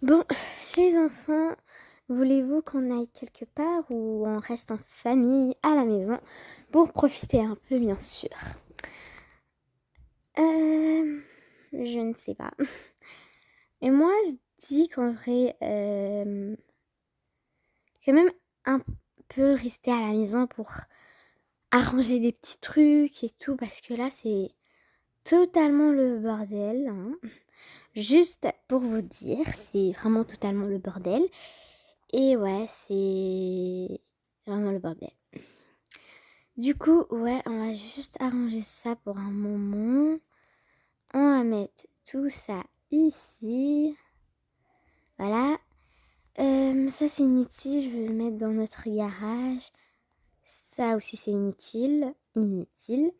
Bon, les enfants, voulez-vous qu'on aille quelque part ou on reste en famille à la maison pour profiter un peu, bien sûr? Je ne sais pas. Et moi, je dis qu'en vrai, quand même un peu rester à la maison pour arranger des petits trucs et tout, parce que là, c'est totalement le bordel, hein. Juste pour vous dire, c'est vraiment totalement le bordel. Et ouais, c'est vraiment le bordel. Du coup, ouais, on va juste arranger ça pour un moment. On va mettre tout ça ici. Voilà. Ça, c'est inutile. Je vais le mettre dans notre garage. Ça aussi, c'est inutile. Inutile.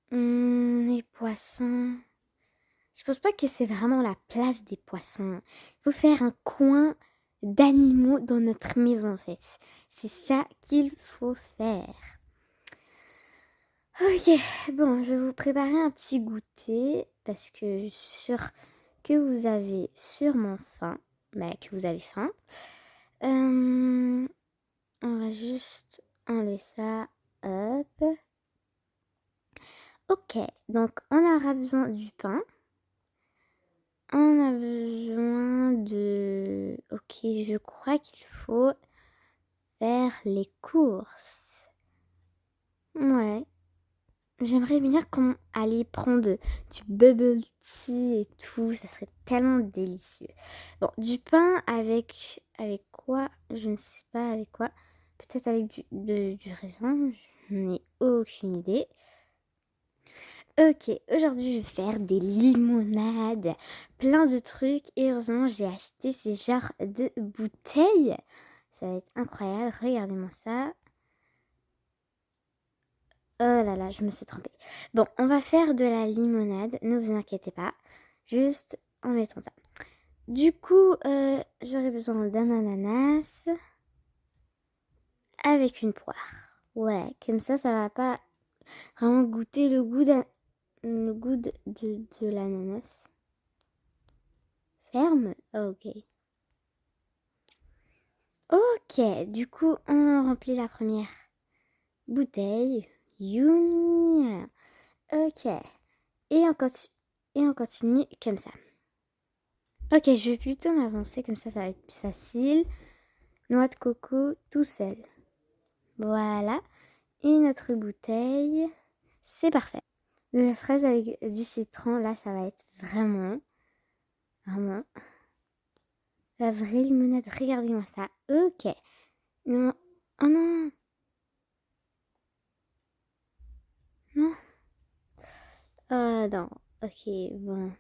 Les poissons. Je pense pas que c'est vraiment la place des poissons. Il faut faire un coin d'animaux dans notre maison, en fait. C'est ça qu'il faut faire. Ok, bon, je vais vous préparer un petit goûter parce que je suis sûre que vous avez sûrement faim. Bah, que vous avez faim. On va juste enlever ça. Hop. Ok, donc on aura besoin du pain. On a besoin de... Ok, je crois qu'il faut faire les courses. Ouais. J'aimerais bien qu'on allait prendre du bubble tea et tout. Ça serait tellement délicieux. Bon, du pain avec quoi? Je ne sais pas avec quoi. Peut-être avec du raisin. Je n'ai aucune idée. Ok, aujourd'hui je vais faire des limonades, plein de trucs et heureusement j'ai acheté ces genres de bouteilles. Ça va être incroyable, regardez-moi ça. Oh là là, je me suis trompée. Bon, on va faire de la limonade, ne vous inquiétez pas, juste en mettant ça. Du coup, j'aurai besoin d'un ananas avec une poire. Ouais, comme ça va pas vraiment goûter le goût de l'ananas. Ferme? Ok. Ok, du coup, on remplit la première bouteille. Yumi. Ok. Et on continue comme ça. Ok, je vais plutôt m'avancer, comme ça va être plus facile. Noix de coco tout seul. Voilà. Et notre bouteille. C'est parfait. De la fraise avec du citron, là, ça va être vraiment, la vraie limonade. Regardez-moi ça. Ok. Non. Oh non. Non. Oh non. Ok, bon.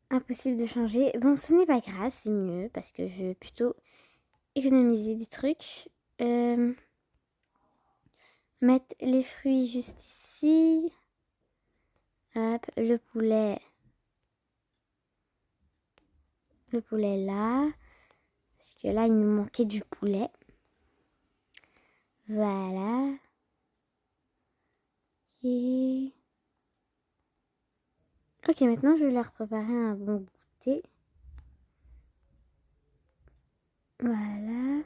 Impossible de changer. Bon, ce n'est pas grave, c'est mieux parce que je vais plutôt économiser des trucs. Mettre les fruits juste ici. Hop, le poulet. Le poulet là. Parce que là, il nous manquait du poulet. Voilà. Ok. Ok, maintenant, je vais leur préparer un bon goûter. Voilà.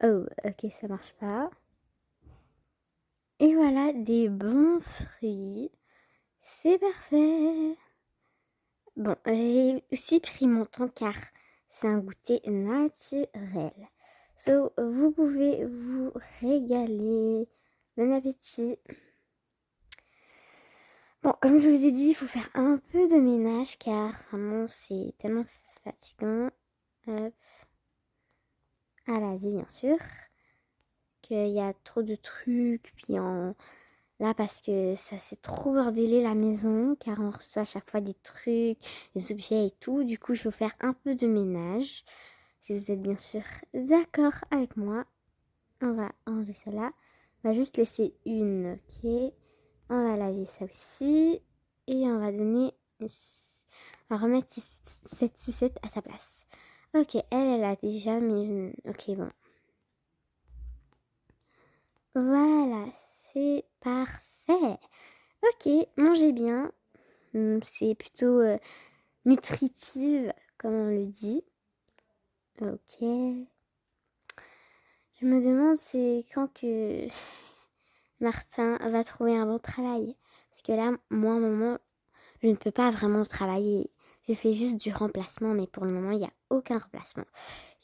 Oh, ok, ça marche pas. Et voilà, des bons fruits. C'est parfait. Bon, j'ai aussi pris mon temps car c'est un goûter naturel. So, vous pouvez vous régaler. Bon appétit. Bon, comme je vous ai dit, il faut faire un peu de ménage car vraiment c'est tellement fatigant. Hop. À la vie, bien sûr. Qu'il y a trop de trucs. Puis là, parce que ça s'est trop bordélé la maison, car on reçoit à chaque fois des trucs, des objets et tout. Du coup, il faut faire un peu de ménage. Si vous êtes bien sûr d'accord avec moi, on va enlever cela. On va juste laisser une, ok. On va laver ça aussi. Et on va donner... On va remettre cette sucette à sa place. Ok, elle a déjà mis... Ok, bon. Voilà, c'est parfait. Ok, mangez bien. C'est plutôt nutritive, comme on le dit. Ok. Je me demande c'est quand que Martin va trouver un bon travail. Parce que là, moi, au moment, je ne peux pas vraiment travailler. Je fais juste du remplacement, mais pour le moment, il n'y a aucun remplacement.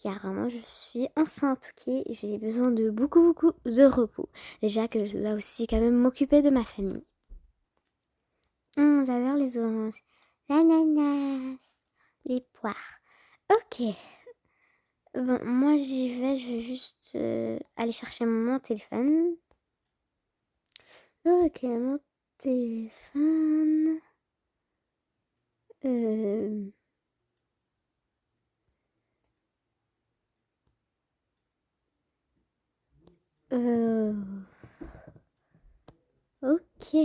Car vraiment, je suis enceinte, ok? Et j'ai besoin de beaucoup de repos. Déjà que je dois aussi quand même m'occuper de ma famille. J'adore les oranges. L'ananas. Les poires. Ok. Bon, moi j'y vais, je vais juste aller chercher mon téléphone. Ok, mon téléphone. Euh... euh, Ok,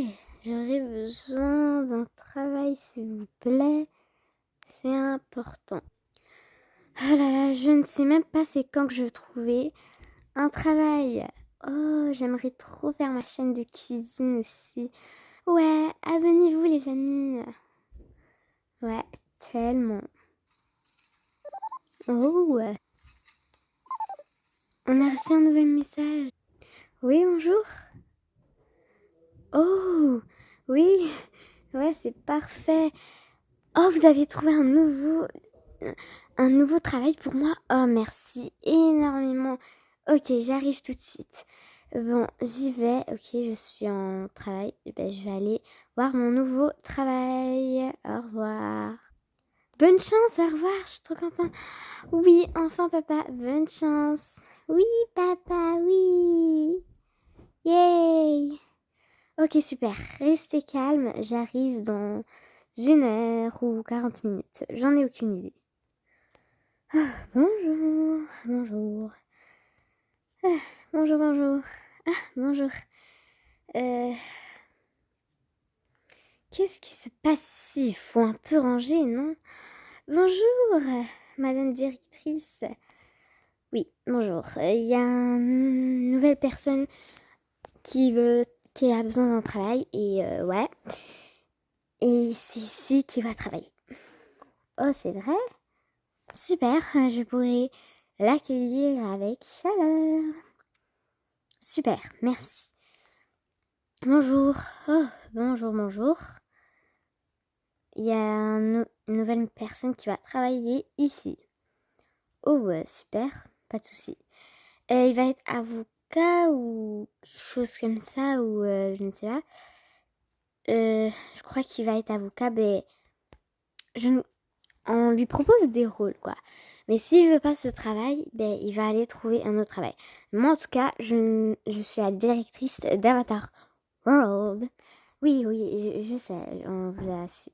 j'aurais besoin d'un travail s'il vous plaît. C'est important. Oh là là, je ne sais même pas c'est quand que je vais trouver un travail. Oh, j'aimerais trop faire ma chaîne de cuisine aussi. Ouais, abonnez-vous les amis. Ouais, tellement. Oh, ouais. On a reçu un nouvel message. Oui, bonjour. Oh, oui. Ouais, c'est parfait. Oh, vous avez trouvé un nouveau travail pour moi. Oh, merci énormément. Ok, j'arrive tout de suite. Bon, j'y vais. Ok, je suis en travail. Ben, je vais aller voir mon nouveau travail. Au revoir. Bonne chance, au revoir. Je suis trop contente. Oui, enfin, papa. Bonne chance. Oui, papa, oui. Yay. Ok, super. Restez calme. J'arrive dans 1 heure ou 40 minutes. J'en ai aucune idée. Bonjour. Bonjour. Bonjour, bonjour. Bonjour. Euh, Qu'est-ce qui se passe ici? Il faut un peu ranger, non? Bonjour, madame directrice. Oui, bonjour. Il y a une nouvelle personne qui a besoin d'un travail et ouais. Et c'est ici qu'il va travailler. Oh, c'est vrai? Super, je pourrais l'accueillir avec chaleur. Super, merci. Bonjour. Oh, bonjour, bonjour. Il y a une nouvelle personne qui va travailler ici. Oh, ouais, super, pas de souci. Il va être avocat ou quelque chose comme ça, ou je ne sais pas. Je crois qu'il va être avocat, mais on lui propose des rôles, quoi. Mais s'il veut pas ce travail, ben, il va aller trouver un autre travail. Moi, en tout cas, je suis la directrice d'Avatar World. Oui, oui, je sais, on vous a su.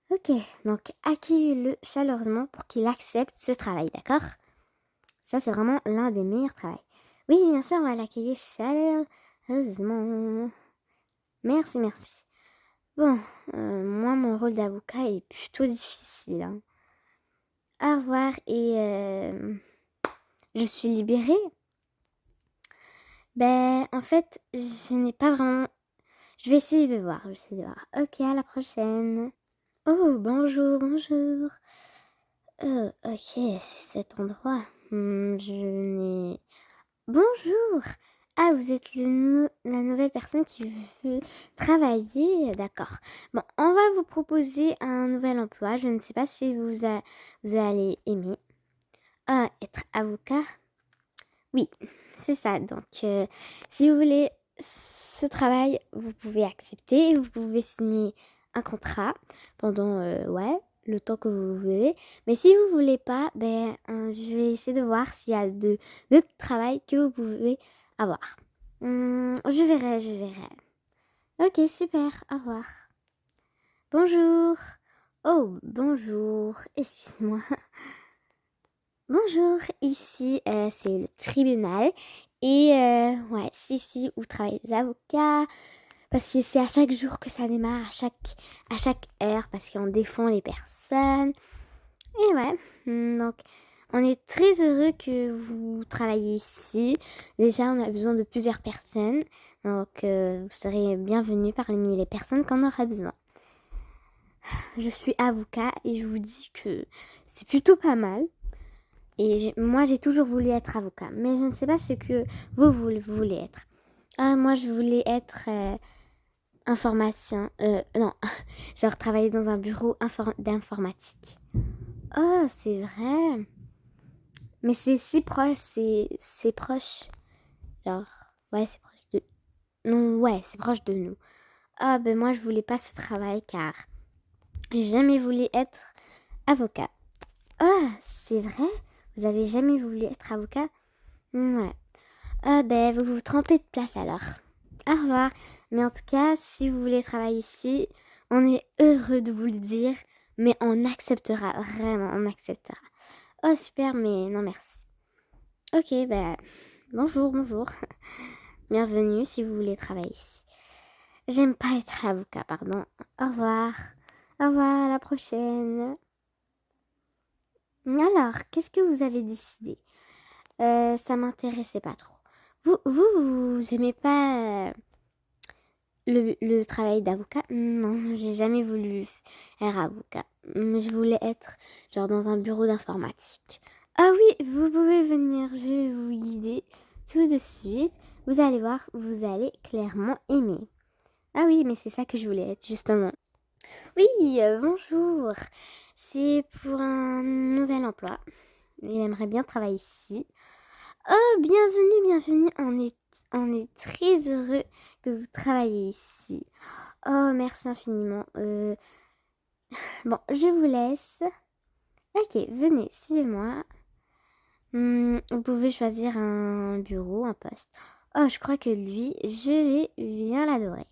Ok, donc accueillez-le chaleureusement pour qu'il accepte ce travail, d'accord? Ça, c'est vraiment l'un des meilleurs travails. Oui, bien sûr, on va l'accueillir chaleureusement. Merci, merci. Bon, moi, mon rôle d'avocat est plutôt difficile, hein. Au revoir et je suis libérée. Ben, en fait, je n'ai pas vraiment... Je vais essayer de voir, Ok, à la prochaine. Oh, bonjour, bonjour. Ok, c'est cet endroit. Je n'ai... Bonjour. Ah, vous êtes la nouvelle personne qui veut travailler. D'accord. Bon, on va vous proposer un nouvel emploi. Je ne sais pas si vous allez aimer. Ah, être avocat. Oui, c'est ça. Donc, si vous voulez ce travail, vous pouvez accepter. Vous pouvez signer un contrat pendant, ouais, le temps que vous voulez. Mais si vous voulez pas, ben, je vais essayer de voir s'il y a d'autres travail que vous pouvez avoir. Je verrai, je verrai. Ok, super. Au revoir. Bonjour. Oh, bonjour. Excuse-moi. Bonjour, ici c'est le tribunal et ouais, c'est ici où travaillent les avocats parce que c'est à chaque jour que ça démarre, à chaque heure parce qu'on défend les personnes. Et ouais, donc on est très heureux que vous travaillez ici. Déjà, on a besoin de plusieurs personnes, donc vous serez bienvenus parmi les personnes qu'on aura besoin. je suis avocat et je vous dis que c'est plutôt pas mal. Et moi, j'ai toujours voulu être avocat, mais je ne sais pas ce que vous voulez être. Ah, moi, je voulais être informaticien. Non, genre travailler dans un bureau d'informatique. Oh, c'est vrai. Mais c'est si proche, c'est proche. Genre, ouais, c'est proche de... Non, ouais, c'est proche de nous. Ah, ben moi, je voulais pas ce travail car j'ai jamais voulu être avocat. Ah, c'est vrai? Vous avez jamais voulu être avocat? Ouais. Ah, ben, vous vous trompez de place alors. Au revoir. Mais en tout cas, si vous voulez travailler ici, on est heureux de vous le dire, mais on acceptera, vraiment, on acceptera. Oh, super, mais non, merci. Ok, ben, bonjour, bonjour. Bienvenue si vous voulez travailler ici. J'aime pas être avocat, pardon. Au revoir. Au revoir, à la prochaine. Alors, qu'est-ce que vous avez décidé? Ça m'intéressait pas trop. Vous aimez pas le travail d'avocat? Non, j'ai jamais voulu faire avocat. Mais je voulais être genre dans un bureau d'informatique. Ah oui, vous pouvez venir, je vais vous guider tout de suite. Vous allez voir, vous allez clairement aimer. Ah oui, mais c'est ça que je voulais être, justement. Oui, bonjour. C'est pour un nouvel emploi. Il aimerait bien travailler ici. Oh, bienvenue, bienvenue. On est très heureux que vous travaillez ici. Oh, merci infiniment. Bon, je vous laisse. Ok, venez, suivez-moi. Vous pouvez choisir un bureau, un poste. Oh, je crois que lui, je vais bien l'adorer.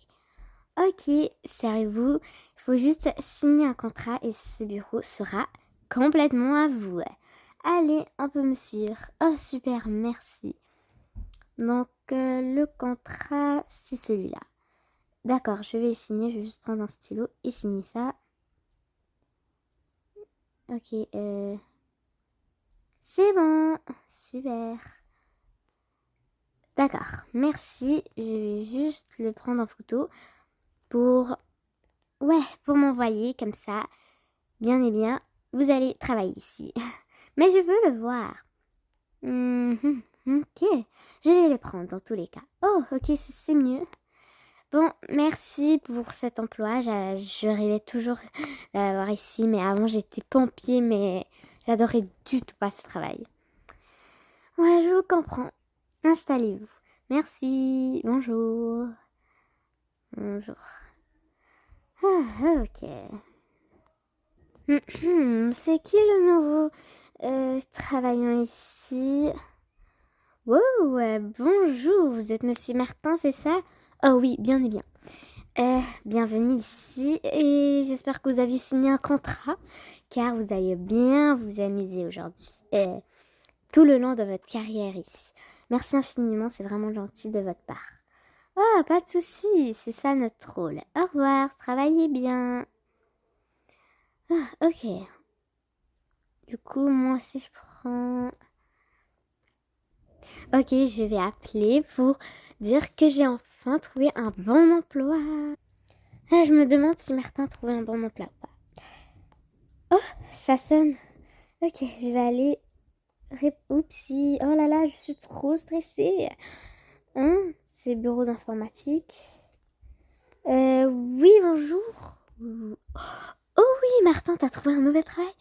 Ok, servez-vous. Il faut juste signer un contrat et ce bureau sera complètement à vous. Allez, on peut me suivre. Oh, super, merci. Donc, le contrat, c'est celui-là. D'accord, je vais signer. Je vais juste prendre un stylo et signer ça. Ok, c'est bon. Super. D'accord, merci. Je vais juste le prendre en photo pour... Ouais, pour m'envoyer comme ça. Bien et bien, vous allez travailler ici. Mais je veux le voir. Ok, je vais le prendre dans tous les cas. Oh, ok, c'est mieux. Bon, merci pour cet emploi. Je rêvais toujours d'avoir ici, mais avant j'étais pompier, mais j'adorais du tout pas ce travail. Ouais, je vous comprends. Installez-vous. Merci. Bonjour. Bonjour. Ah, ok. C'est qui le nouveau travaillant ici? Wow, bonjour, vous êtes Monsieur Martin, c'est ça? Oh oui, bien et bien. Bienvenue ici et j'espère que vous avez signé un contrat car vous allez bien vous amuser aujourd'hui. Tout le long de votre carrière ici. Merci infiniment, c'est vraiment gentil de votre part. Ah, pas de souci, c'est ça notre rôle. Au revoir, travaillez bien. Ah, ok. Du coup, moi aussi je prends... Ok, je vais appeler pour dire que j'ai enfin trouvé un bon emploi. Ah, je me demande si Martin a trouvé un bon emploi ou pas. Oh, ça sonne. Ok, je vais aller... Oupsie, oh là là, je suis trop stressée. Hein? C'est le bureau d'informatique. Oui, bonjour. Oh oui, Martin, t'as trouvé un nouvel travail?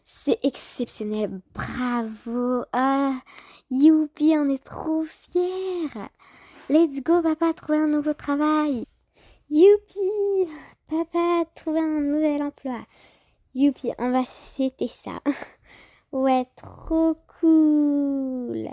C'est exceptionnel, bravo. Ah, youpi, on est trop fiers. Let's go, papa a trouvé un nouveau travail. Youpi, papa a trouvé un nouvel emploi. Youpi, on va fêter ça. Ouais, trop cool.